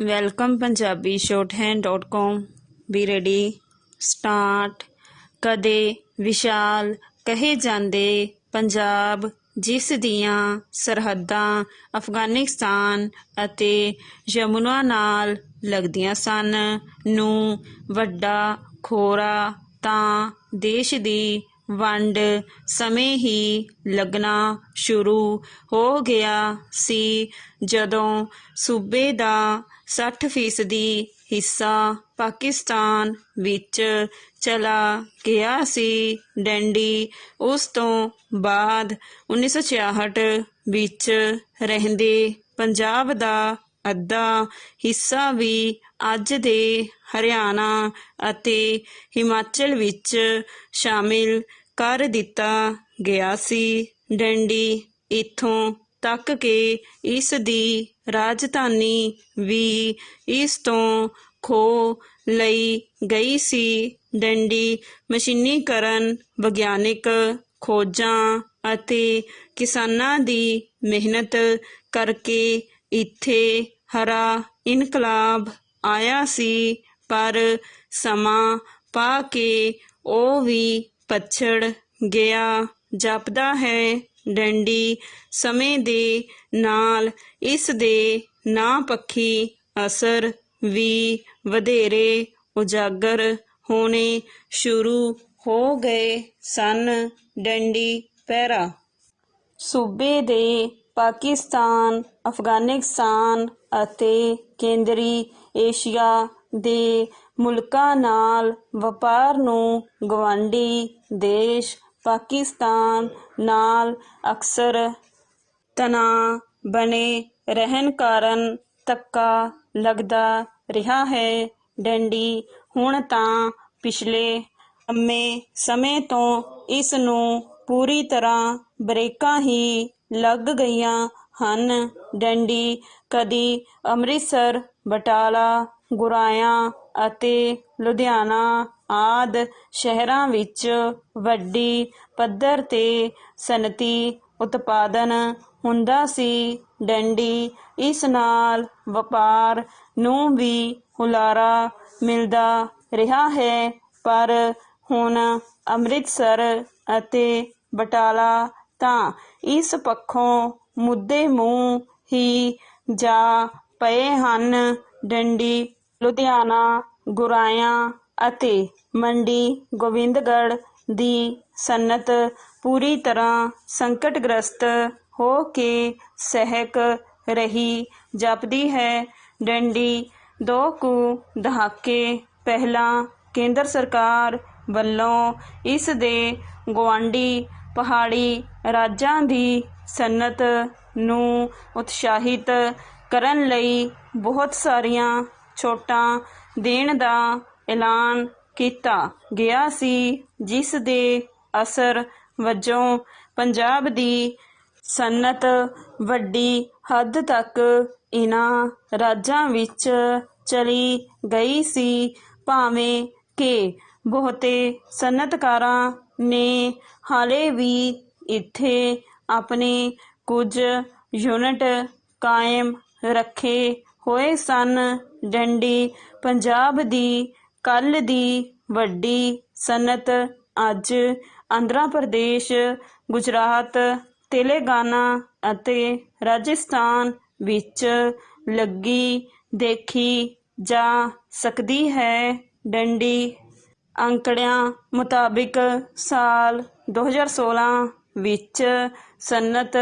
Welcome Punjabi shorthand.com B ready start. ਕਦੇ ਵਿਸ਼ਾਲ ਕਹੇ ਜਾਂਦੇ ਪੰਜਾਬ, ਜਿਸ ਦੀਆਂ ਸਰਹੱਦਾਂ ਅਫਗਾਨਿਸਤਾਨ ਅਤੇ ਯਮੁਨਾ ਨਾਲ ਲੱਗਦੀਆਂ ਸਨ, ਨੂੰ ਵੱਡਾ ਖੋਰਾ ਤਾਂ ਦੇਸ਼ ਦੀ ਵੰਡ ਸਮੇਂ ਹੀ ਲੱਗਣਾ ਸ਼ੁਰੂ ਹੋ ਗਿਆ ਸੀ, ਜਦੋਂ ਸੂਬੇ ਦਾ 60% ਹਿੱਸਾ ਪਾਕਿਸਤਾਨ ਵਿੱਚ ਚਲਾ ਗਿਆ ਸੀ। ਡੰਡੀ ਉਸ ਤੋਂ ਬਾਅਦ 1966 ਵਿੱਚ ਰਹਿੰਦੇ ਪੰਜਾਬ ਦਾ ਅੱਧਾ ਹਿੱਸਾ ਵੀ ਅੱਜ ਦੇ ਹਰਿਆਣਾ ਅਤੇ ਹਿਮਾਚਲ ਵਿੱਚ ਸ਼ਾਮਿਲ ਕਰ ਦਿੱਤਾ ਗਿਆ ਸੀ। ਡੰਡੀ ਇੱਥੋਂ ਤੱਕ ਕਿ ਇਸ ਦੀ ਰਾਜਧਾਨੀ ਵੀ ਇਸ ਤੋਂ ਖੋਹ ਲਈ ਗਈ ਸੀ। ਡੰਡੀ ਮਸ਼ੀਨੀਕਰਨ, ਵਿਗਿਆਨਿਕ ਖੋਜਾਂ ਅਤੇ ਕਿਸਾਨਾਂ ਦੀ ਮਿਹਨਤ ਕਰਕੇ ਇੱਥੇ ਹਰਾ ਇਨਕਲਾਬ ਆਇਆ ਸੀ, ਪਰ ਸਮਾਂ ਪਾ ਕੇ ਉਹ ਵੀ ਪਛੜ ਗਿਆ। ਜਾਪਦਾ ਹੈ ਡੰਡੀ ਸਮੇਂ ਦੇ ਨਾਲ ਇਸ ਦੇ ਨਾਪੱਖੀ ਅਸਰ ਵੀ ਵਧੇਰੇ ਉਜਾਗਰ ਹੋਣੇ ਸ਼ੁਰੂ ਹੋ ਗਏ ਸਨ। ਡੰਡੀ ਪਹਿਰਾ ਸੂਬੇ ਦੇ ਪਾਕਿਸਤਾਨ, ਅਫਗਾਨਿਸਤਾਨ ਅਤੇ ਕੇਂਦਰੀ ਏਸ਼ੀਆ ਦੇ ਮੁਲਕਾਂ ਨਾਲ ਵਪਾਰ ਨੂੰ ਗਵਾਂਢੀ ਦੇਸ਼ ਪਾਕਿਸਤਾਨ ਨਾਲ ਅਕਸਰ ਤਣਾਅ ਬਣੇ ਰਹਿਣ ਕਾਰਨ ਧੱਕਾ ਲੱਗਦਾ ਰਿਹਾ ਹੈ। ਡੰਡੀ ਹੁਣ ਤਾਂ ਪਿਛਲੇ ਲੰਮੇ ਸਮੇਂ ਤੋਂ ਇਸ ਨੂੰ ਪੂਰੀ ਤਰ੍ਹਾਂ ਬਰੇਕਾਂ ਹੀ ਲੱਗ ਗਈਆਂ ਹਨ। ਡੰਡੀ ਕਦੀ ਅੰਮ੍ਰਿਤਸਰ, ਬਟਾਲਾ, ਗੁਰਾਇਆ ਅਤੇ ਲੁਧਿਆਣਾ ਆਦਿ ਸ਼ਹਿਰਾਂ ਵਿੱਚ ਵੱਡੀ ਪੱਧਰ ਤੇ ਸਨਅਤੀ ਉਤਪਾਦਨ ਹੁੰਦਾ ਸੀ। ਡੰਡੀ ਇਸ ਨਾਲ ਵਪਾਰ ਨੂੰ ਵੀ ਹੁਲਾਰਾ ਮਿਲਦਾ ਰਿਹਾ ਹੈ, ਪਰ ਹੁਣ ਅੰਮ੍ਰਿਤਸਰ ਅਤੇ ਬਟਾਲਾ ਤਾਂ ਇਸ ਪੱਖੋਂ ਮੁੱਦੇ ਮੂੰਹ ਹੀ ਜਾ ਪਏ ਹਨ। ਡੰਡੀ, ਲੁਧਿਆਣਾ, ਗੁਰਾਇਆ ਅਤੇ ਮੰਡੀ ਗੋਬਿੰਦਗੜ੍ਹ ਦੀ ਸਨਅਤ ਪੂਰੀ ਤਰ੍ਹਾਂ ਸੰਕਟਗ੍ਰਸਤ ਹੋ ਕੇ ਸਹਿਕ ਰਹੀ ਜਾਪਦੀ ਹੈ। ਡੰਡੀ 2 ਕੁ ਦਹਾਕੇ ਪਹਿਲਾਂ ਕੇਂਦਰ ਸਰਕਾਰ ਵੱਲੋਂ ਇਸ ਦੇ ਗੁਆਂਢੀ ਪਹਾੜੀ ਰਾਜਾਂ ਦੀ ਸਨਅਤ ਨੂੰ ਉਤਸ਼ਾਹਿਤ ਕਰਨ ਲਈ ਬਹੁਤ ਸਾਰੀਆਂ ਛੋਟਾਂ ਦੇਣ ਦਾ ਐਲਾਨ ਕੀਤਾ ਗਿਆ ਸੀ, ਜਿਸ ਦੇ ਅਸਰ ਵਜੋਂ ਪੰਜਾਬ ਦੀ ਸਨਅਤ ਵੱਡੀ ਹੱਦ ਤੱਕ ਇਨ੍ਹਾਂ ਰਾਜਾਂ ਵਿੱਚ ਚਲੀ ਗਈ ਸੀ। ਭਾਵੇਂ ਕਿ ਬਹੁਤੇ ਸਨਅਤਕਾਰਾਂ ਨੇ ਹਾਲੇ ਵੀ ਇੱਥੇ ਆਪਣੇ ਕੁਝ ਯੂਨਿਟ ਕਾਇਮ ਰੱਖੇ ਹੋਏ ਸਨ। ਡੰਡੀ ਪੰਜਾਬ ਦੀ ਕੱਲ੍ਹ ਦੀ ਵੱਡੀ ਸਨਅਤ ਅੱਜ ਆਂਧਰਾ ਪ੍ਰਦੇਸ਼, ਗੁਜਰਾਤ, ਤੇਲੰਗਾਨਾ ਅਤੇ ਰਾਜਸਥਾਨ ਵਿੱਚ ਲੱਗੀ ਦੇਖੀ ਜਾ ਸਕਦੀ ਹੈ। ਡੰਡੀ ਅੰਕੜਿਆਂ ਮੁਤਾਬਿਕ ਸਾਲ 2016 ਵਿੱਚ ਸਨਅਤ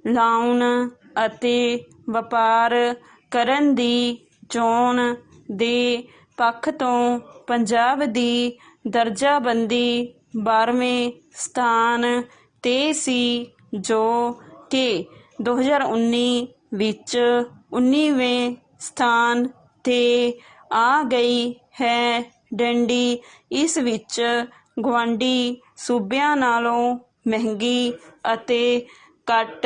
ਲਾਉਣ ਅਤੇ ਵਪਾਰ ਕਰਨ ਦੀ ਚੋਣ ਦੇ ਪੱਖ ਤੋਂ ਪੰਜਾਬ ਦੀ ਦਰਜਾਬੰਦੀ 12ਵੇਂ ਸਥਾਨ 'ਤੇ ਸੀ, ਜੋ ਕਿ 2019 ਵਿੱਚ 19ਵੇਂ ਸਥਾਨ 'ਤੇ ਆ ਗਈ ਹੈ। ਡੰਡੀ ਇਸ ਵਿੱਚ ਗੁਆਂਢੀ ਸੂਬਿਆਂ ਨਾਲੋਂ ਮਹਿੰਗੀ ਅਤੇ ਕੱਟ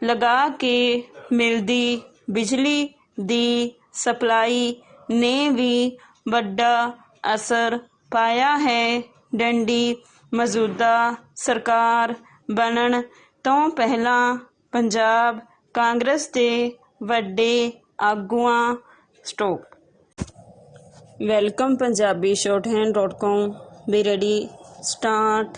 ਲਗਾ ਕੇ ਮਿਲਦੀ ਬਿਜਲੀ ਦੀ ਸਪਲਾਈ ਨੇ ਵੀ ਵੱਡਾ ਅਸਰ ਪਾਇਆ ਹੈ। ਡੰਡੀ ਮੌਜੂਦਾ ਸਰਕਾਰ ਬਣਨ ਤੋਂ ਪਹਿਲਾਂ ਪੰਜਾਬ ਕਾਂਗਰਸ ਦੇ ਵੱਡੇ ਆਗੂਆਂ stop. Welcome Punjabi shorthand.com B ready start.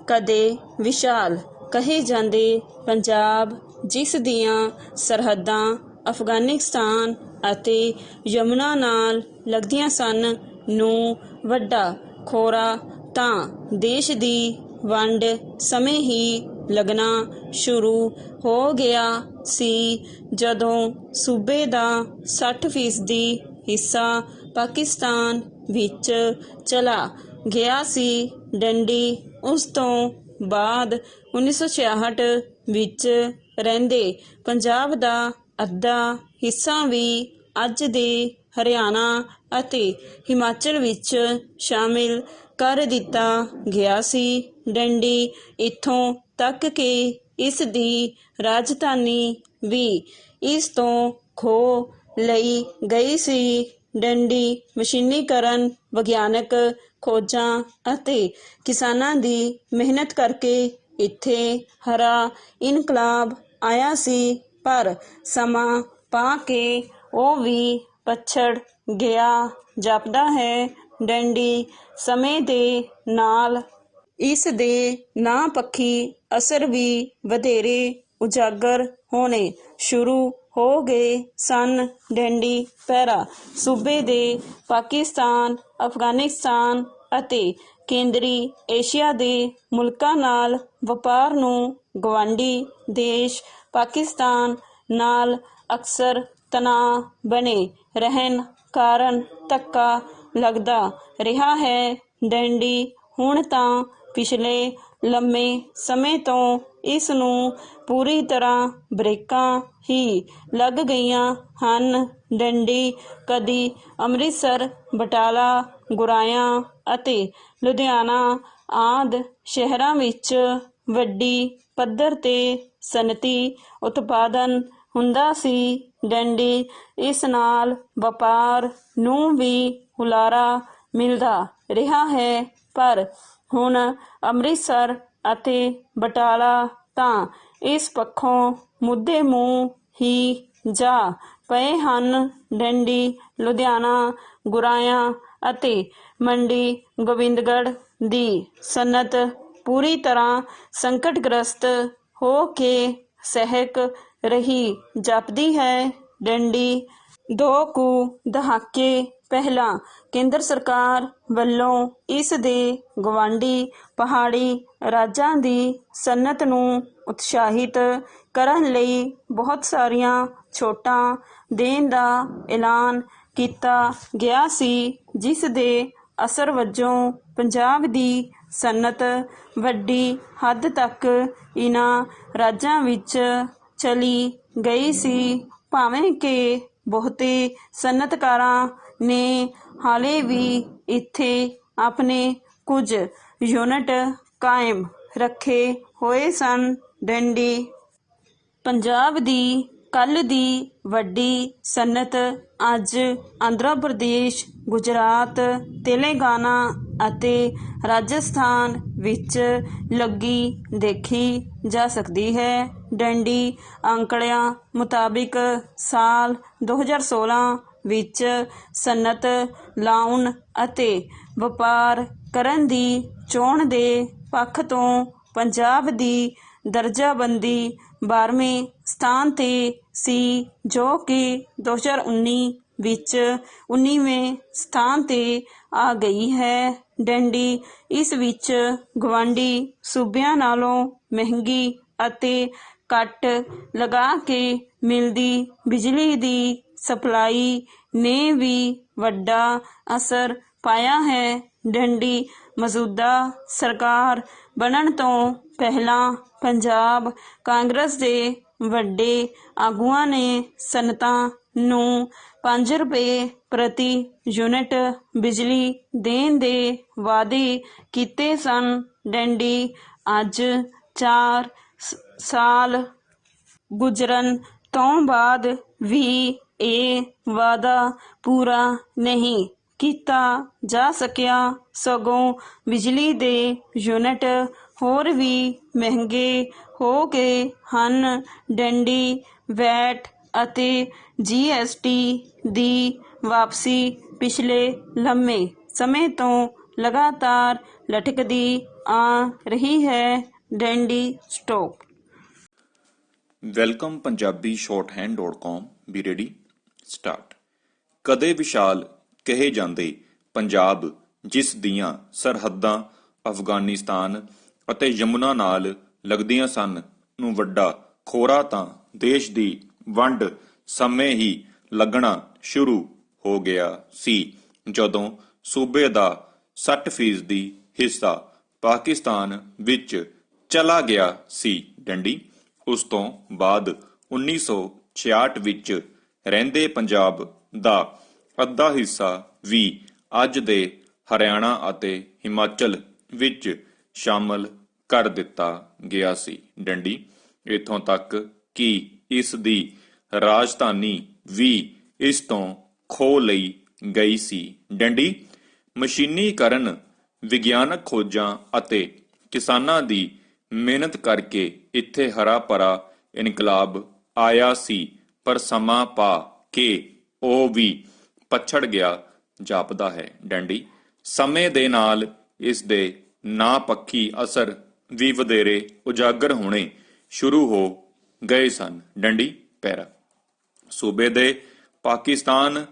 ਕਦੇ ਵਿਸ਼ਾਲ ਕਹੇ ਜਾਂਦੇ ਪੰਜਾਬ, ਜਿਸ ਦੀਆਂ ਸਰਹੱਦਾਂ ਅਫਗਾਨਿਸਤਾਨ ਅਤੇ ਯਮੁਨਾ ਨਾਲ ਲੱਗਦੀਆਂ ਸਨ, ਨੂੰ ਵੱਡਾ ਖੋਰਾ ਤਾਂ ਦੇਸ਼ ਦੀ ਵੰਡ ਸਮੇਂ ਹੀ ਲੱਗਣਾ ਸ਼ੁਰੂ ਹੋ ਗਿਆ ਸੀ, ਜਦੋਂ ਸੂਬੇ ਦਾ 60% ਹਿੱਸਾ ਪਾਕਿਸਤਾਨ ਵਿੱਚ ਚਲਾ ਗਿਆ ਸੀ। ਡੰਡੀ ਉਸ ਤੋਂ ਬਾਅਦ 1966 ਵਿੱਚ ਰਹਿੰਦੇ ਪੰਜਾਬ ਦਾ ਅੱਧਾ ਹਿੱਸਾ ਵੀ ਅੱਜ ਦੇ ਹਰਿਆਣਾ ਅਤੇ ਹਿਮਾਚਲ ਵਿੱਚ ਸ਼ਾਮਿਲ ਕਰ ਦਿੱਤਾ ਗਿਆ ਸੀ। ਡੰਡੀ ਇੱਥੋਂ ਤੱਕ ਕਿ ਇਸ ਦੀ ਰਾਜਧਾਨੀ ਵੀ ਇਸ ਤੋਂ ਖੋਹ ਲਈ ਗਈ ਸੀ। ਡੰਡੀ ਮਸ਼ੀਨੀਕਰਨ, ਵਿਗਿਆਨਕ ਖੋਜਾਂ ਅਤੇ ਕਿਸਾਨਾਂ ਦੀ ਮਿਹਨਤ ਕਰਕੇ ਇੱਥੇ ਹਰਾ ਇਨਕਲਾਬ ਆਇਆ ਸੀ, ਪਰ ਸਮਾਂ ਪਾ ਕੇ ਉਹ ਵੀ ਪਛੜ ਗਿਆ ਜਾਪਦਾ ਹੈ। ਡੰਡੀ ਸਮੇਂ ਦੇ ਨਾਲ ਇਸ ਦੇ ਨਾਪੱਖੀ ਅਸਰ ਵੀ ਵਧੇਰੇ ਉਜਾਗਰ ਹੋਣੇ ਸ਼ੁਰੂ ਹੋ ਗਏ ਸਨ। ਡੰਡੀ ਪਹਿਰਾ ਸੂਬੇ ਦੇ ਪਾਕਿਸਤਾਨ, ਅਫਗਾਨਿਸਤਾਨ ਅਤੇ ਕੇਂਦਰੀ ਏਸ਼ੀਆ ਦੇ ਮੁਲਕਾਂ ਨਾਲ ਵਪਾਰ ਨੂੰ ਗਵਾਂਢੀ ਦੇਸ਼ ਪਾਕਿਸਤਾਨ ਨਾਲ ਅਕਸਰ ਤਣਾਅ ਬਣੇ ਰਹਿਣ ਕਾਰਨ ਧੱਕਾ ਲੱਗਦਾ ਰਿਹਾ ਹੈ। ਡੰਡੀ ਹੁਣ ਤਾਂ ਪਿਛਲੇ ਲੰਮੇ ਸਮੇਂ ਤੋਂ ਇਸ ਨੂੰ ਪੂਰੀ ਤਰ੍ਹਾਂ ਬ੍ਰੇਕਾਂ ਹੀ ਲੱਗ ਗਈਆਂ ਹਨ। ਡੰਡੀ ਕਦੀ ਅੰਮ੍ਰਿਤਸਰ, ਬਟਾਲਾ, ਗੁਰਾਇਆ ਅਤੇ ਲੁਧਿਆਣਾ ਆਦਿ ਸ਼ਹਿਰਾਂ ਵਿੱਚ ਵੱਡੀ ਪੱਧਰ ਤੇ ਸਨਅਤੀ ਉਤਪਾਦਨ ਹੁੰਦਾ ਸੀ। ਡੰਡੀ ਇਸ ਨਾਲ ਵਪਾਰ ਨੂੰ ਵੀ ਹੁਲਾਰਾ ਮਿਲਦਾ ਰਿਹਾ ਹੈ, ਪਰ ਹੁਣ ਅੰਮ੍ਰਿਤਸਰ ਅਤੇ ਬਟਾਲਾ ਤਾਂ ਇਸ ਪੱਖੋਂ ਮੁੱਦੇ ਮੂੰਹ ਹੀ ਜਾ ਪਏ ਹਨ। ਡੰਡੀ, ਲੁਧਿਆਣਾ, ਗੁਰਾਇਆ ਅਤੇ ਮੰਡੀ ਗੋਬਿੰਦਗੜ੍ਹ ਦੀ ਸਨਅਤ ਪੂਰੀ ਤਰ੍ਹਾਂ ਸੰਕਟਗ੍ਰਸਤ ਹੋ ਕੇ ਸਹਿਕ ਰਹੀ ਜਾਪਦੀ ਹੈ। ਡੰਡੀ 2 ਕੁ ਦਹਾਕੇ ਪਹਿਲਾਂ ਕੇਂਦਰ ਸਰਕਾਰ ਵੱਲੋਂ ਇਸ ਦੇ ਗਵਾਂਢੀ ਪਹਾੜੀ ਰਾਜਾਂ ਦੀ ਸਨਅਤ ਨੂੰ ਉਤਸ਼ਾਹਿਤ ਕਰਨ ਲਈ ਬਹੁਤ ਸਾਰੀਆਂ ਛੋਟਾਂ ਦੇਣ ਦਾ ਐਲਾਨ ਕੀਤਾ ਗਿਆ ਸੀ, ਜਿਸ ਦੇ ਅਸਰ ਵਜੋਂ ਪੰਜਾਬ ਦੀ ਸਨਅਤ ਵੱਡੀ ਹੱਦ ਤੱਕ ਇਨ੍ਹਾਂ ਰਾਜਾਂ ਵਿੱਚ ਚਲੀ ਗਈ ਸੀ। ਭਾਵੇਂ ਕਿ ਬਹੁਤੇ ਸਨਅਤਕਾਰਾਂ ਨੇ ਹਾਲੇ ਵੀ ਇੱਥੇ ਆਪਣੇ ਕੁਝ ਯੂਨਿਟ ਕਾਇਮ ਰੱਖੇ ਹੋਏ ਸਨ। ਡੰਡੀ ਪੰਜਾਬ ਦੀ ਕੱਲ੍ਹ ਦੀ ਵੱਡੀ ਸਨਅਤ ਅੱਜ ਆਂਧਰਾ ਪ੍ਰਦੇਸ਼, ਗੁਜਰਾਤ, ਤੇਲੰਗਾਨਾ ਅਤੇ ਰਾਜਸਥਾਨ ਵਿੱਚ ਲੱਗੀ ਦੇਖੀ ਜਾ ਸਕਦੀ ਹੈ। ਡੰਡੀ ਅੰਕੜਿਆਂ ਮੁਤਾਬਿਕ ਸਾਲ 2016 ਵਿੱਚ ਸਨਅਤ ਲਾਉਣ ਅਤੇ ਵਪਾਰ ਕਰਨ ਦੀ ਚੋਣ ਦੇ ਪੱਖ ਤੋਂ ਪੰਜਾਬ ਦੀ ਦਰਜਾਬੰਦੀ 12ਵੇਂ ਸਥਾਨ ਤੇ ਸੀ, ਜੋ ਕਿ 2019 ਵਿੱਚ 19ਵੇਂ ਸਥਾਨ ਤੇ ਆ ਗਈ ਹੈ। ਡੰਡੀ ਇਸ ਵਿੱਚ ਗਵਾਂਢੀ ਸੂਬਿਆਂ ਨਾਲੋਂ ਮਹਿੰਗੀ ਅਤੇ ਕੱਟ ਲਗਾ ਕੇ ਮਿਲਦੀ ਬਿਜਲੀ ਦੀ ਸਪਲਾਈ ਨੇ ਵੀ ਵੱਡਾ ਅਸਰ ਪਾਇਆ ਹੈ। ਡੰਡੀ ਮੌਜੂਦਾ ਸਰਕਾਰ ਬਣਨ ਤੋਂ ਪਹਿਲਾਂ ਪੰਜਾਬ ਕਾਂਗਰਸ ਦੇ ਵੱਡੇ ਆਗੂਆਂ ਨੇ ਸਨਅਤਾਂ ਨੂੰ 5 ਰੁਪਏ ਪ੍ਰਤੀ ਯੂਨਿਟ ਬਿਜਲੀ ਦੇਣ ਦੇ ਵਾਅਦੇ ਕੀਤੇ ਸਨ। ਡੰਡੀ ਅੱਜ 4 ਸਾਲ ਗੁਜ਼ਰਨ ਤੋਂ ਬਾਅਦ ਵੀ ਇਹ ਵਾਅਦਾ ਪੂਰਾ ਨਹੀਂ ਕੀਤਾ ਜਾ ਸਕਿਆ, ਸਗੋਂ ਬਿਜਲੀ ਦੇ ਯੂਨਿਟ ਹੋਰ ਵੀ ਮਹਿੰਗੇ ਹੋ ਗਏ ਹਨ। ਡੰਡੀ ਵੈਟ ਅਤੇ GST ਦੀ ਵਾਪਸੀ ਪਿਛਲੇ ਲੰਮੇ ਸਮੇਂ ਤੋਂ ਲਗਾਤਾਰ ਲਟਕਦੀ ਆ ਰਹੀ ਹੈ। Dandy stock. Welcome Punjabi shorthand.com B ready start. ਕਦੇ ਵਿਸ਼ਾਲ ਕਹੇ ਜਾਂਦੇ ਪੰਜਾਬ, ਜਿਸ ਦੀਆਂ ਸਰਹੱਦਾਂ ਅਫਗਾਨਿਸਤਾਨ ਅਤੇ ਯਮੁਨਾ ਨਾਲ ਲੱਗਦੀਆਂ ਸਨ, ਨੂੰ ਵੱਡਾ ਖੋਰਾ ਤਾਂ ਦੇਸ਼ ਦੀ ਵੰਡ ਸਮੇਂ ਹੀ ਲੱਗਣਾ ਸ਼ੁਰੂ ਹੋ ਗਿਆ ਸੀ, ਜਦੋਂ ਸੂਬੇ ਦਾ 60% ਹਿੱਸਾ ਪਾਕਿਸਤਾਨ ਵਿੱਚ ਚਲਾ ਗਿਆ ਸੀ। ਡੰਡੀ ਉਸ ਤੋਂ ਬਾਅਦ 1966 ਵਿੱਚ ਰਹਿੰਦੇ ਪੰਜਾਬ ਦਾ ਅੱਧਾ ਹਿੱਸਾ ਵੀ ਅੱਜ ਦੇ ਹਰਿਆਣਾ ਅਤੇ ਹਿਮਾਚਲ ਵਿੱਚ ਸ਼ਾਮਲ ਕਰ ਦਿੱਤਾ ਗਿਆ ਸੀ। ਡੰਡੀ ਇੱਥੋਂ ਤੱਕ ਕਿ ਇਸ ਦੀ ਰਾਜਧਾਨੀ ਵੀ ਇਸ ਤੋਂ ਖੋਹ ਲਈ ਗਈ ਸੀ। ਡੰਡੀ ਮਸ਼ੀਨੀਕਰਨ, ਵਿਗਿਆਨਕ ਖੋਜਾਂ ਅਤੇ ਕਿਸਾਨਾਂ ਦੀ ਮਿਹਨਤ ਕਰਕੇ ਇੱਥੇ ਹਰਾ ਭਰਾ ਇਨਕਲਾਬ ਆਇਆ ਸੀ, ਪਰ ਸਮਾਂ ਪਾ ਕੇ ਉਹ ਵੀ ਪਛੜ ਗਿਆ ਜਾਪਦਾ ਹੈ। ਡੰਡੀ ਸਮੇਂ ਦੇ ਨਾਲ ਇਸ ਦੇ ਨਾਪੱਖੀ ਅਸਰ ਵੀ ਵਧੇਰੇ ਉਜਾਗਰ ਹੋਣੇ ਸ਼ੁਰੂ ਹੋ ਗਏ ਸਨ। ਡੰਡੀ ਪੈਰਾ ਸੂਬੇ ਦੇ ਪਾਕਿਸਤਾਨ,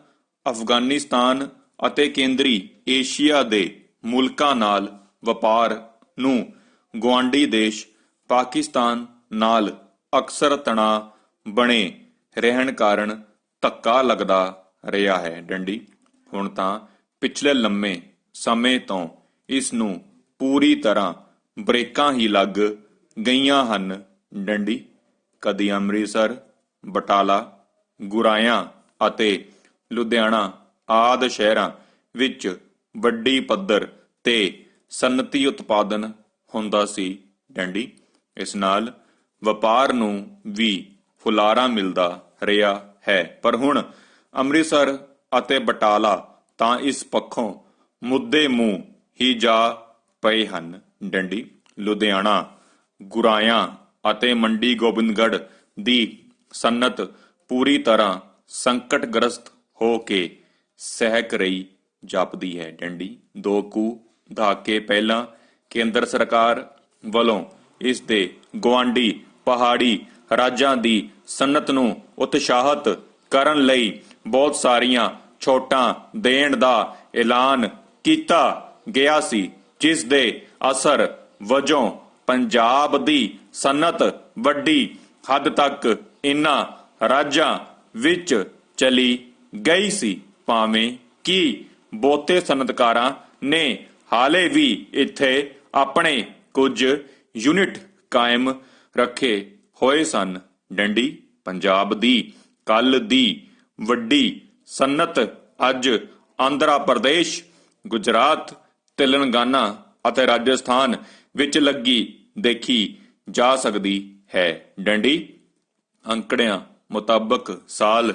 ਅਫਗਾਨਿਸਤਾਨ ਅਤੇ ਕੇਂਦਰੀ ਏਸ਼ੀਆ ਦੇ ਮੁਲਕਾਂ ਨਾਲ ਵਪਾਰ ਨੂੰ ਗੁਆਂਢੀ ਦੇਸ਼ ਪਾਕਿਸਤਾਨ ਨਾਲ ਅਕਸਰ ਤਣਾਅ ਬਣੇ ਰਹਿਣ ਕਾਰਨ ਧੱਕਾ ਲੱਗਦਾ ਰਿਹਾ ਹੈ। ਡੰਡੀ ਹੁਣ ਤਾਂ ਪਿਛਲੇ ਲੰਮੇ ਸਮੇਂ ਤੋਂ ਇਸ ਨੂੰ ਪੂਰੀ ਤਰ੍ਹਾਂ ਬ੍ਰੇਕਾਂ ਹੀ ਲੱਗ ਗਈਆਂ ਹਨ। ਡੰਡੀ ਕਦੀ ਅੰਮ੍ਰਿਤਸਰ, ਬਟਾਲਾ, ਗੁਰਾਇਆ ਅਤੇ ਲੁਧਿਆਣਾ ਆਦਿ ਸ਼ਹਿਰਾਂ ਵਿੱਚ ਵੱਡੀ ਪੱਧਰ ਤੇ ਸਨਅਤੀ ਉਤਪਾਦਨ ਹੁੰਦਾ ਸੀ। ਡੰਡੀ ਇਸ ਨਾਲ ਵਪਾਰ ਨੂੰ ਵੀ ਹੁਲਾਰਾ ਮਿਲਦਾ ਰਿਹਾ ਹੈ, ਪਰ ਹੁਣ ਅੰਮ੍ਰਿਤਸਰ ਅਤੇ ਬਟਾਲਾ ਤਾਂ ਇਸ ਪੱਖੋਂ ਮੁੱਦੇ ਮੂੰਹ ਹੀ ਜਾ ਪਏ ਹਨ। ਡੰਡੀ ਲੁਧਿਆਣਾ, ਗੁਰਾਇਆ ਅਤੇ ਮੰਡੀ ਗੋਬਿੰਦਗੜ੍ਹ ਦੀ ਸਨਅਤ ਪੂਰੀ ਤਰ੍ਹਾਂ ਸੰਕਟਗ੍ਰਸਤ ਹੋ ਕੇ ਸਹਿਕ ਰਹੀ ਜਾਪਦੀ ਹੈ। ਡੰਡੀ ਦੋ ਕੁ ਦਹਾਕੇ ਪਹਿਲਾਂ ਕੇਂਦਰ ਸਰਕਾਰ ਵੱਲੋਂ ਇਸ ਦੇ ਗੁਆਂਢੀ ਪਹਾੜੀ ਰਾਜਾਂ ਦੀ ਸਨਅਤ ਨੂੰ ਉਤਸ਼ਾਹਤ ਕਰਨ ਲਈ ਬਹੁਤ ਸਾਰੀਆਂ ਛੋਟਾਂ ਦੇਣ ਦਾ ਐਲਾਨ ਕੀਤਾ ਗਿਆ ਸੀ, ਜਿਸ ਦੇ ਅਸਰ ਵਜੋਂ ਪੰਜਾਬ ਦੀ ਸਨਅਤ ਵੱਡੀ ਹੱਦ ਤੱਕ ਇਨ੍ਹਾਂ ਰਾਜਾਂ ਵਿੱਚ ਚਲੀ ਗਈ ਸੀ। ਭਾਵੇਂ ਕਿ ਬਹੁਤੇ ਸਨਅਤਕਾਰਾਂ ਨੇ ਹਾਲੇ ਵੀ ਇੱਥੇ ਆਪਣੇ ਕੁਝ ਯੂਨਿਟ ਕਾਇਮ ਰੱਖੇ ਹੋਏ ਸਨ। ਡੰਡੀ ਪੰਜਾਬ ਦੀ ਕੱਲ ਦੀ ਵੱਡੀ ਸਨਅਤ ਅੱਜ ਆਂਧਰਾ ਪ੍ਰਦੇਸ਼, ਗੁਜਰਾਤ, ਤੇਲੰਗਾਨਾ ਅਤੇ ਰਾਜਸਥਾਨ ਵਿੱਚ ਲੱਗੀ ਦੇਖੀ ਜਾ ਸਕਦੀ ਹੈ। ਡੰਡੀ ਅੰਕੜਿਆਂ ਮੁਤਾਬਕ ਸਾਲ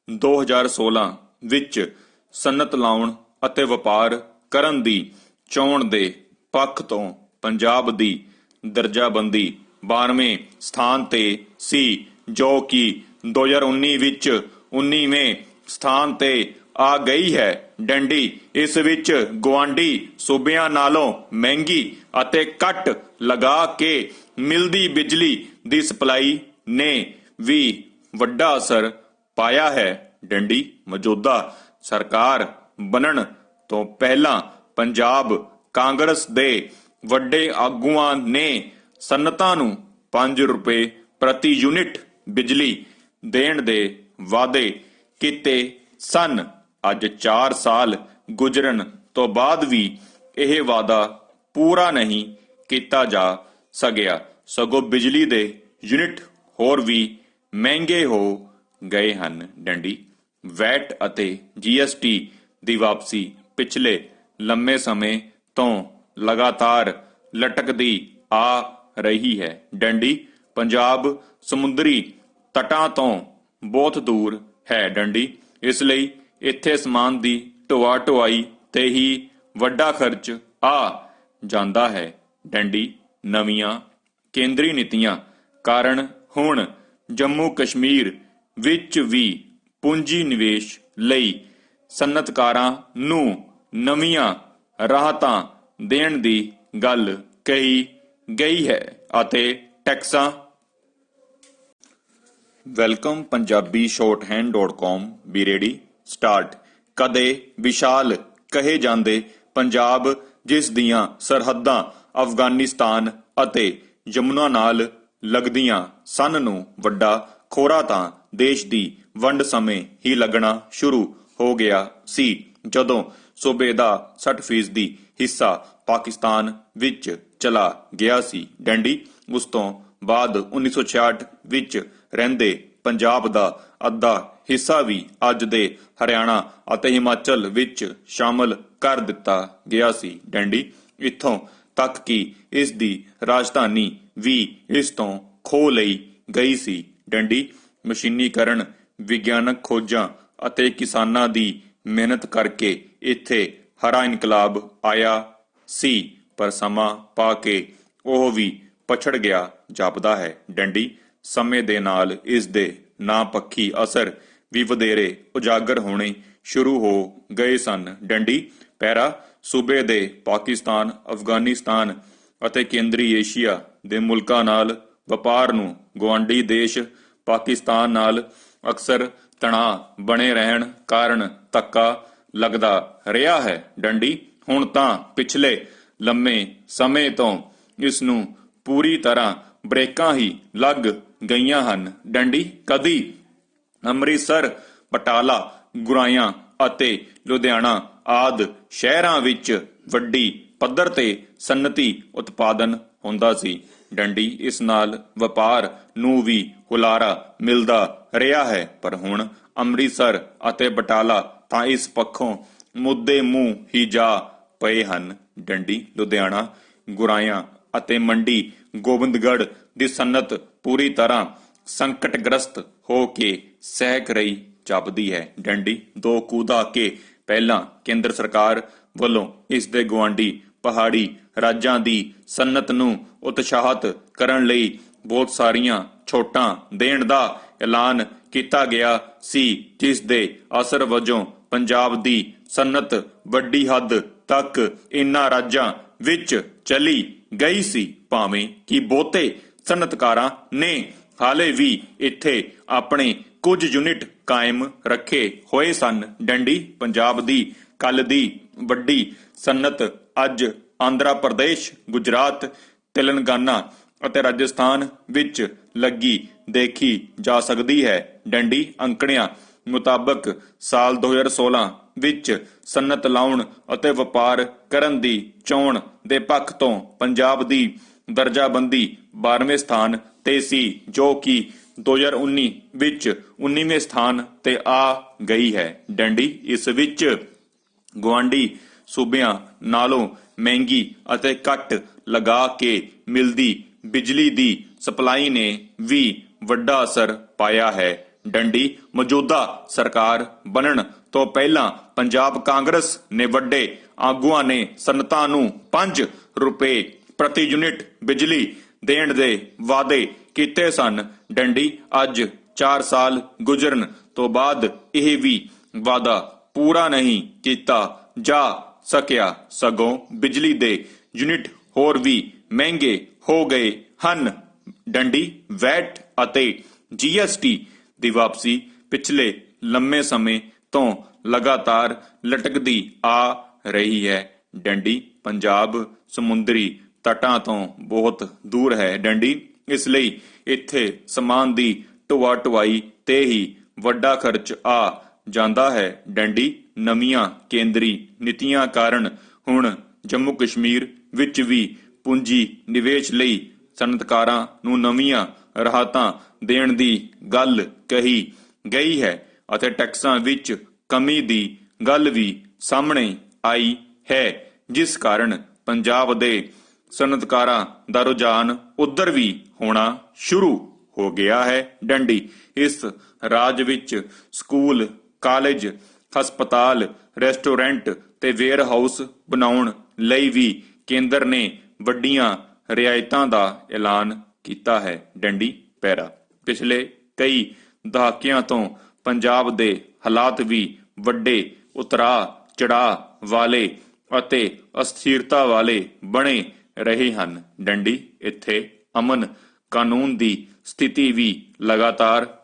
2016 ਵਿੱਚ ਸਨਅਤ ਲਾਉਣ ਅਤੇ ਵਪਾਰ ਕਰਨ ਦੀ ਚੋਣ ਦੇ ਪੱਖ ਤੋਂ ਪੰਜਾਬ ਦੀ ਦਰਜਾਬੰਦੀ 12ਵੇਂ ਸਥਾਨ ਤੇ ਸੀ, ਜੋ ਕਿ 2019 ਵਿੱਚ 19ਵੇਂ ਸਥਾਨ ਤੇ ਆ ਗਈ ਹੈ। ਡੰਡੀ ਇਸ ਵਿੱਚ ਗੁਆਂਢੀ ਸੂਬਿਆਂ ਨਾਲੋਂ ਮਹਿੰਗੀ ਅਤੇ ਕੱਟ ਲਗਾ ਕੇ ਮਿਲਦੀ ਬਿਜਲੀ ਦੀ ਸਪਲਾਈ ਨੇ ਵੀ ਵੱਡਾ ਅਸਰ ਪਾਇਆ ਹੈ। ਡੰਡੀ ਮੌਜੂਦਾ ਸਰਕਾਰ ਬਣਨ ਤੋਂ ਪਹਿਲਾਂ ਪੰਜਾਬ ਕਾਂਗਰਸ ਦੇ ਵੱਡੇ ਆਗੂਆਂ ਨੇ ਸਨਅਤਾਂ ਨੂੰ 5 ਰੁਪਏ ਪ੍ਰਤੀ ਯੂਨਿਟ ਬਿਜਲੀ ਦੇਣ ਦੇ ਵਾਅਦੇ ਕੀਤੇ ਸਨ। ਅੱਜ 4 ਸਾਲ ਗੁਜ਼ਰਨ ਤੋਂ ਬਾਅਦ ਵੀ ਇਹ ਵਾਅਦਾ ਪੂਰਾ ਨਹੀਂ ਕੀਤਾ ਜਾ ਸਕਿਆ, ਸਗੋਂ ਬਿਜਲੀ ਦੇ ਯੂਨਿਟ ਹੋਰ ਵੀ ਮਹਿੰਗੇ ਹੋ ਗਏ ਹਨ। ਡੰਡੀ ਵੈਟ ਅਤੇ GST ਦੀ ਵਾਪਸੀ ਪਿਛਲੇ ਲੰਮੇ ਸਮੇਂ ਤੋਂ ਲਗਾਤਾਰ ਲਟਕਦੀ ਆ ਰਹੀ ਹੈ। ਡੰਡੀ ਪੰਜਾਬ ਸਮੁੰਦਰੀ ਤਟਾਂ ਤੋਂ ਬਹੁਤ ਦੂਰ ਹੈ। ਡੰਡੀ ਇਸ ਲਈ ਇੱਥੇ ਸਮਾਨ ਦੀ ਢੋਆ ਢੁਆਈ ਤੇ ਹੀ ਵੱਡਾ ਖਰਚ ਆ ਜਾਂਦਾ ਹੈ। ਡੰਡੀ ਨਵੀਆਂ ਕੇਂਦਰੀ ਨੀਤੀਆਂ ਕਾਰਨ ਹੁਣ ਜੰਮੂ ਕਸ਼ਮੀਰ ਵਿੱਚ ਵੀ ਪੂੰਜੀ ਨਿਵੇਸ਼ ਲਈ ਸਨਅਤਕਾਰਾਂ ਨੂੰ ਨਵੀਆਂ ਰਾਹਤਾਂ ਦੇਣ ਦੀ ਗੱਲ ਕਹੀ ਗਈ ਹੈ ਅਤੇ ਟੈਕਸਾਂ welcome Punjabi shorthand.com B ready start. ਕਦੇ ਵਿਸ਼ਾਲ ਕਹੇ ਜਾਂਦੇ ਪੰਜਾਬ ਜਿਸ ਦੀਆਂ ਸਰਹੱਦਾਂ ਅਫਗਾਨਿਸਤਾਨ ਅਤੇ ਯਮੁਨਾ ਨਾਲ ਲੱਗਦੀਆਂ ਸਨ ਨੂੰ ਵੱਡਾ ਖੋਰਾ ਤਾਂ ਦੇਸ਼ ਦੀ ਵੰਡ ਸਮੇਂ ਹੀ ਲੱਗਣਾ ਸ਼ੁਰੂ ਹੋ ਗਿਆ ਸੀ, ਜਦੋਂ ਸੂਬੇ ਦਾ 60% ਹਿੱਸਾ ਪਾਕਿਸਤਾਨ ਵਿੱਚ ਚਲਾ ਗਿਆ ਸੀ। ਡੈਂਡੀ ਉਸ ਤੋਂ ਬਾਅਦ 1966 ਵਿੱਚ ਰਹਿੰਦੇ ਪੰਜਾਬ ਦਾ ਅੱਧਾ ਹਿੱਸਾ ਵੀ ਅੱਜ ਦੇ ਹਰਿਆਣਾ ਅਤੇ ਹਿਮਾਚਲ ਵਿੱਚ ਸ਼ਾਮਲ ਕਰ ਦਿੱਤਾ ਗਿਆ ਸੀ। ਡੈਂਡੀ ਇੱਥੋਂ ਤੱਕ ਕਿ ਇਸ ਦੀ ਰਾਜਧਾਨੀ ਵੀ ਇਸ ਤੋਂ ਖੋਹ ਲਈ ਗਈ ਸੀ। ਡੰਡੀ ਮਸ਼ੀਨੀਕਰਨ, ਵਿਗਿਆਨਕ ਖੋਜਾਂ ਅਤੇ ਕਿਸਾਨਾਂ ਦੀ ਮਿਹਨਤ ਕਰਕੇ ਇੱਥੇ ਹਰਾ ਇਨਕਲਾਬ ਆਇਆ ਸੀ, ਪਰ ਸਮਾਂ ਪਾ ਕੇ ਉਹ ਵੀ ਪਛੜ ਗਿਆ ਜਾਪਦਾ ਹੈ। ਡੰਡੀ ਸਮੇਂ ਦੇ ਨਾਲ ਇਸ ਦੇ ਨਾਪੱਖੀ ਅਸਰ ਵੀ ਵਧੇਰੇ ਉਜਾਗਰ ਹੋਣੇ ਸ਼ੁਰੂ ਹੋ ਗਏ ਸਨ। ਡੰਡੀ ਪੈਰਾ ਸੂਬੇ ਦੇ ਪਾਕਿਸਤਾਨ, ਅਫਗਾਨਿਸਤਾਨ ਅਤੇ ਕੇਂਦਰੀ ਏਸ਼ੀਆ ਦੇ ਮੁਲਕਾਂ ਨਾਲ ਵਪਾਰ ਨੂੰ ਗੁਆਂਢੀ ਦੇਸ਼ ਪਾਕਿਸਤਾਨ ਨਾਲ ਅਕਸਰ ਤਣਾਅ ਬਣੇ ਰਹਿਣ ਕਾਰਨ ਧੱਕਾ ਲੱਗਦਾ ਰਿਹਾ ਹੈ। ਡੰਡੀ ਹੁਣ ਤਾਂ ਪਿਛਲੇ ਲੰਮੇ ਸਮੇਂ ਤੋਂ ਇਸ ਨੂੰ ਪੂਰੀ ਤਰ੍ਹਾਂ ਬ੍ਰੇਕਾਂ ਹੀ ਲੱਗ ਗਈਆਂ ਹਨ। ਡੰਡੀ ਕਦੀ ਅੰਮ੍ਰਿਤਸਰ, ਬਟਾਲਾ, ਗੁਰਾਇਆ ਅਤੇ ਲੁਧਿਆਣਾ ਆਦਿ ਸ਼ਹਿਰਾਂ ਵਿੱਚ ਵੱਡੀ ਪੱਧਰ ਤੇ ਸਨਅਤੀ ਉਤਪਾਦਨ ਹੁੰਦਾ ਸੀ। ਡੰਡੀ ਇਸ ਨਾਲ ਵਪਾਰ ਨੂੰ ਵੀ ਹੁਲਾਰਾ ਮਿਲਦਾ ਰਿਹਾ ਹੈ, ਪਰ ਹੁਣ ਅੰਮ੍ਰਿਤਸਰ ਅਤੇ ਬਟਾਲਾ ਤਾਂ ਇਸ ਪੱਖੋਂ ਮੁੱਦੇ ਮੂੰਹ ਹੀ ਜਾ ਪਏ ਹਨ। ਡੰਡੀ, ਲੁਧਿਆਣਾ, ਗੁਰਾਇਆ ਅਤੇ ਮੰਡੀ ਗੋਬਿੰਦਗੜ੍ਹ ਦੀ ਸਨਅਤ ਪੂਰੀ ਤਰ੍ਹਾਂ ਸੰਕਟਗ੍ਰਸਤ ਹੋ ਕੇ ਸਹਿਕ ਰਹੀ ਜਾਪਦੀ ਹੈ। ਡੰਡੀ ਦੋ ਕੁ ਦਹਾਕੇ ਪਹਿਲਾਂ ਕੇਂਦਰ ਸਰਕਾਰ ਵੱਲੋਂ ਇਸ ਦੇ ਗੁਆਂਢੀ ਪਹਾੜੀ ਰਾਜਾਂ ਦੀ ਸਨਅਤ ਨੂੰ ਉਤਸ਼ਾਹਤ ਕਰਨ ਲਈ ਬਹੁਤ ਸਾਰੀਆਂ ਛੋਟਾਂ ਦੇਣ ਦਾ ਐਲਾਨ ਕੀਤਾ ਗਿਆ ਸੀ, ਜਿਸ ਦੇ ਅਸਰ ਵਜੋਂ ਪੰਜਾਬ ਦੀ ਸਨਅਤ ਵੱਡੀ ਹੱਦ ਤੱਕ ਇਨ੍ਹਾਂ ਰਾਜਾਂ ਵਿੱਚ ਚਲੀ ਗਈ ਸੀ, ਭਾਵੇਂ ਕਿ ਬਹੁਤੇ ਸਨਅਤਕਾਰਾਂ ਨੇ ਹਾਲੇ ਵੀ ਇੱਥੇ ਆਪਣੇ ਕੁਝ ਯੂਨਿਟ ਕਾਇਮ ਰੱਖੇ ਹੋਏ ਸਨ। ਡੰਡੀ ਪੰਜਾਬ ਦੀ ਕੱਲ ਦੀ ਵੱਡੀ ਸਨਅਤ ਅੱਜ ਆਂਧਰਾ ਪ੍ਰਦੇਸ਼, ਗੁਜਰਾਤ, ਤੇਲੰਗਾਨਾ ਅਤੇ ਰਾਜਸਥਾਨ ਵਿੱਚ ਲੱਗੀ ਦੇਖੀ ਜਾ ਸਕਦੀ ਹੈ। ਡੰਡੀ ਅੰਕੜਿਆਂ ਮੁਤਾਬਕ ਸਾਲ 2016 ਵਿੱਚ ਸਨਅਤ ਲਾਉਣ ਅਤੇ ਵਪਾਰ ਕਰਨ ਦੀ ਚੋਣ ਦੇ ਪੱਖ ਤੋਂ ਪੰਜਾਬ ਦੀ ਦਰਜਾਬੰਦੀ 12ਵੇਂ ਸਥਾਨ ਤੇ ਸੀ, ਜੋ ਕਿ 2019 ਵਿੱਚ 19ਵੇਂ ਸਥਾਨ ਤੇ ਆ ਗਈ ਹੈ। ਡੰਡੀ ਇਸ ਵਿੱਚ ਗੁਆਂਢੀ ਸੂਬਿਆਂ ਨਾਲੋਂ ਮਹਿੰਗੀ ਅਤੇ ਘੱਟ ਲਗਾ ਕੇ ਮਿਲਦੀ ਬਿਜਲੀ ਦੀ ਸਪਲਾਈ ਨੇ ਵੀ ਵੱਡਾ ਅਸਰ ਪਾਇਆ ਹੈ। ਡੰਡੀ ਮੌਜੂਦਾ ਸਰਕਾਰ ਬਣਨ ਤੋਂ ਪਹਿਲਾਂ ਪੰਜਾਬ ਕਾਂਗਰਸ ਨੇ ਵੱਡੇ ਆਗੂਆਂ ਨੇ ਸਨਅਤਾਂ ਨੂੰ 5 ਰੁਪਏ ਪ੍ਰਤੀ ਯੂਨਿਟ ਬਿਜਲੀ ਦੇਣ ਦੇ ਵਾਅਦੇ ਕੀਤੇ ਸਨ। ਡੰਡੀ ਅੱਜ 4 ਸਾਲ ਗੁਜ਼ਰਨ ਤੋਂ ਬਾਅਦ ਇਹ ਵੀ ਵਾਅਦਾ ਪੂਰਾ ਨਹੀਂ ਕੀਤਾ ਜਾ ਸਕਿਆ, ਸਗੋਂ ਬਿਜਲੀ ਦੇ ਯੂਨਿਟ ਹੋਰ ਵੀ ਮਹਿੰਗੇ ਹੋ ਗਏ ਹਨ। ਡੰਡੀ ਵੈਟ ਅਤੇ GST ਦੀ ਵਾਪਸੀ ਪਿਛਲੇ ਲੰਮੇ ਸਮੇਂ ਤੋਂ ਲਗਾਤਾਰ ਲਟਕਦੀ ਆ ਰਹੀ ਹੈ। ਡੰਡੀ ਪੰਜਾਬ ਸਮੁੰਦਰੀ ਤਟਾਂ ਤੋਂ ਬਹੁਤ ਦੂਰ ਹੈ। ਡੰਡੀ ਇਸ ਲਈ ਇੱਥੇ ਸਮਾਨ ਦੀ ਢੋਆ ਢੁਆਈ ਤੇ ਹੀ ਵੱਡਾ ਖਰਚ ਆ ਜਾਂਦਾ ਹੈ। ਡੰਡੀ ਨਵੀਆਂ ਕੇਂਦਰੀ ਨੀਤੀਆਂ ਕਾਰਨ ਹੁਣ ਜੰਮੂ ਕਸ਼ਮੀਰ ਵਿੱਚ ਵੀ ਪੂੰਜੀ ਨਿਵੇਸ਼ ਲਈ ਸਨਅਤਕਾਰਾਂ ਨੂੰ ਨਵੀਆਂ ਰਾਹਤਾਂ ਦੇਣ ਦੀ ਗੱਲ ਕਹੀ ਗਈ ਹੈ ਅਤੇ ਟੈਕਸਾਂ ਵਿੱਚ ਕਮੀ ਦੀ ਗੱਲ ਵੀ ਸਾਹਮਣੇ ਆਈ ਹੈ, ਜਿਸ ਕਾਰਨ ਪੰਜਾਬ ਦੇ ਸਨਅਤਕਾਰਾਂ ਦਾ ਰੁਝਾਨ ਉੱਧਰ ਵੀ ਹੋਣਾ ਸ਼ੁਰੂ ਹੋ ਗਿਆ ਹੈ। ਡੰਡੀ ਇਸ ਰਾਜ ਵਿੱਚ ਸਕੂਲ, ਕਾਲਜ, ਹਸਪਤਾਲ, ਰੈਸਟੋਰੈਂਟ ਤੇ ਵੇਅਰ ਹਾਊਸ ਬਣਾਉਣ ਲਈ ਵੀ ਕੇਂਦਰ ਨੇ ਵੱਡੀਆਂ ਰਿਆਇਤਾਂ ਦਾ ਐਲਾਨ ਕੀਤਾ ਹੈ। ਡੰਡੀ ਪੈਰਾ ਪਿਛਲੇ ਕਈ ਦਹਾਕਿਆਂ ਤੋਂ ਪੰਜਾਬ ਦੇ ਹਾਲਾਤ ਵੀ ਵੱਡੇ ਉਤਰਾ ਚੜਾਅ ਵਾਲੇ ਅਤੇ ਅਸਥਿਰਤਾ ਵਾਲੇ ਬਣੇ ਰਹੇ ਹਨ। ਡੰਡੀ ਇੱਥੇ ਅਮਨ ਕਾਨੂੰਨ ਦੀ ਸਥਿਤੀ ਵੀ ਲਗਾਤਾਰ